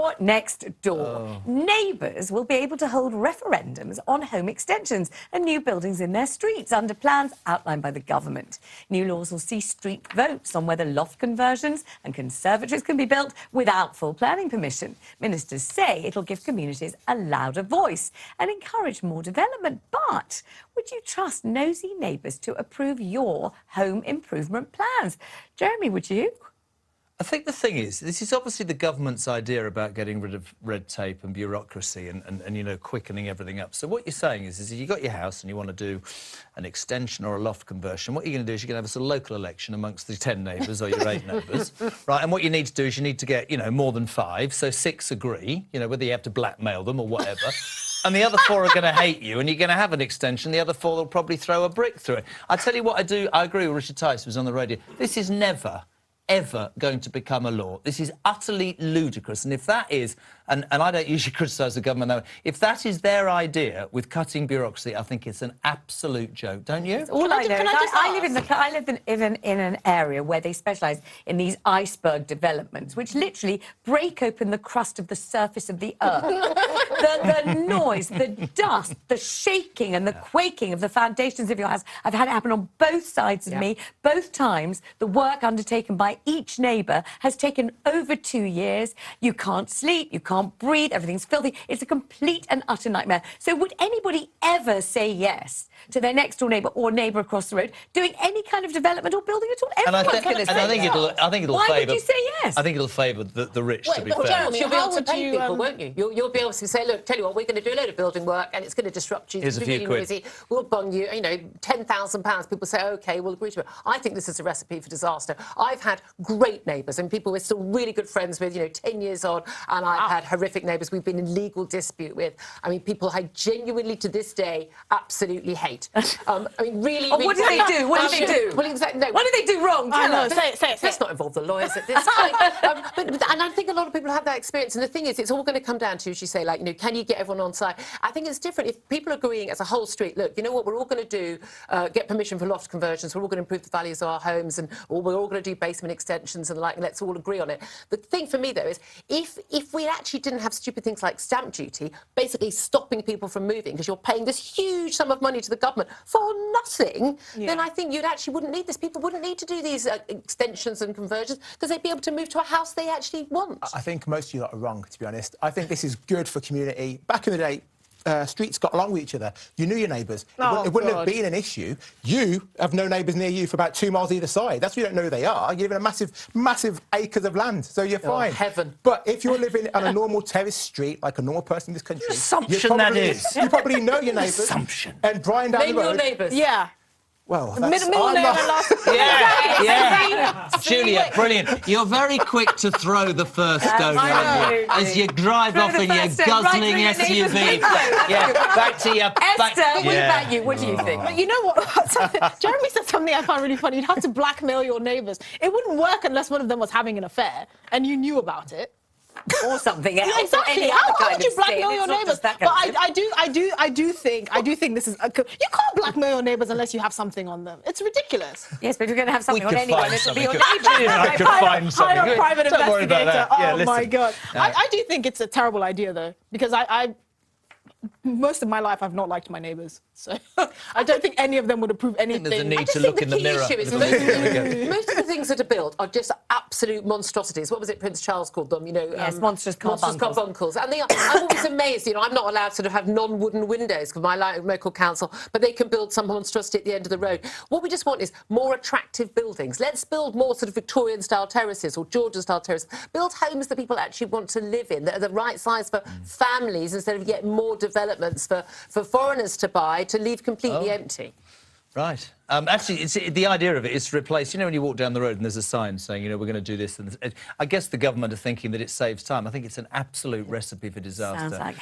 Your next door. Neighbours will be able to hold referendums on home extensions and new buildings in their streets under plans outlined by the government. New laws will see street votes on whether loft conversions and conservatories can be built without full planning permission. Ministers say it'll give communities a louder voice and encourage more development. But would you trust nosy neighbours to approve your home improvement plans? Jeremy, would you? I think the thing is, this is obviously the government's idea about getting rid of red tape and bureaucracy and you know, quickening everything up. So what you're saying is if you've got your house and you want to do an extension or a loft conversion, what you're going to do is you're going to have a sort of local election amongst the 10 neighbours or your 8 neighbours, right? And what you need to do is you need to get, you know, more than 5, so 6 agree, you know, whether you have to blackmail them or whatever. And the other 4 are going to hate you, and you're going to have an extension. The other 4 will probably throw a brick through it. I tell you what I do, I agree with Richard Tice, who was on the radio. This is never, ever going to become a law. This is utterly ludicrous. And if that is, and I don't usually criticise the government, though, if that is their idea with cutting bureaucracy, I think it's an absolute joke, don't you? All I know is I live in an area where they specialise in these iceberg developments, which literally break open the crust of the surface of the earth. the noise, the dust, the shaking and the quaking of the foundations of your house. I've had it happen on both sides of me. Both times, the work undertaken by each neighbour has taken over 2 years. You can't sleep, you can't breathe, everything's filthy. It's a complete and utter nightmare. So would anybody ever say yes to their next door neighbour or neighbour across the road doing any kind of development or building at all? Everyone's going to say yes. I think it'll Why favour... would you say yes? I think it'll favour the rich, to be fair. Jeremy, you'll be able to pay people, won't you? You'll be able to say, look, tell you what, we're going to do a load of building work and it's going to disrupt you. Here's a few quid. Noisy. We'll bung you, you know, £10,000. People say, OK, we'll agree to it. I think this is a recipe for disaster. I've had great neighbours and people we're still really good friends with, you know, 10 years on, and I've had horrific neighbours we've been in legal dispute with. I mean, people I genuinely, to this day, absolutely hate. I mean, really... What do they do? What do they do? Well, exactly, no. What do they do wrong? Say it. Let's not involve the lawyers at this point. And I think a lot of people have that experience. And the thing is, it's all going to come down to, as you say, like, you know, can you get everyone on side? I think it's different if people are agreeing as a whole street, look, you know what, we're all going to do, get permission for loft conversions, we're all going to improve the values of our homes, and we're all going to do basement extensions and the like, and let's all agree on it. The thing for me, though, is if we actually didn't have stupid things like stamp duty, basically stopping people from moving because you're paying this huge sum of money to the government for nothing, then I think you actually wouldn't need this. People wouldn't need to do these extensions and conversions because they'd be able to move to a house they actually want. I think most of you lot are wrong, to be honest. I think this is good for community. Back in the day, streets got along with each other. You knew your neighbours. It wouldn't have been an issue. You have no neighbours near you for about 2 miles either side. That's why you don't know who they are. You live in a massive acres of land, so you're fine. Heaven. But if you're living on a normal terrace street, like a normal person in this country... Assumption that is. You probably know your neighbours. Assumption. And Brian down the road... Name your neighbours. Yeah. Well, that's... Middle name and last... Yeah. Julia, brilliant. You're very quick to throw the first stone as you drive off in your guzzling SUV. Yeah, back to your... Esther, what about you? What do you think? But you know what? Jeremy said something I found really funny. You'd have to blackmail your neighbours. It wouldn't work unless one of them was having an affair and you knew about it. Or something else. Yeah, exactly. How would you blackmail your neighbours? But I do think this is... you can't blackmail your neighbours unless you have something on them. It's ridiculous. Yes, but if you're going to have something on anyone, it'll be your neighbour. I could find something. I'm a private investigator. Yeah, my God. I do think it's a terrible idea, though, because most of my life, I've not liked my neighbours, so I don't think any of them would approve anything. There's a need to look in the mirror. Most of the things that are built are just absolute monstrosities. What was it Prince Charles called them? You know, yes, monstrous carbuncles. And they are, I'm always amazed. You know, I'm not allowed to sort of have non-wooden windows because my local council, but they can build some monstrosity at the end of the road. What we just want is more attractive buildings. Let's build more sort of Victorian-style terraces or Georgian-style terraces. Build homes that people actually want to live in, that are the right size for families instead of getting more developments for foreigners to buy to leave completely empty. Right. Actually, the idea of it is to replace, you know, when you walk down the road and there's a sign saying, you know, we're going to do this. And I guess the government are thinking that it saves time. I think it's an absolute recipe for disaster. Sounds like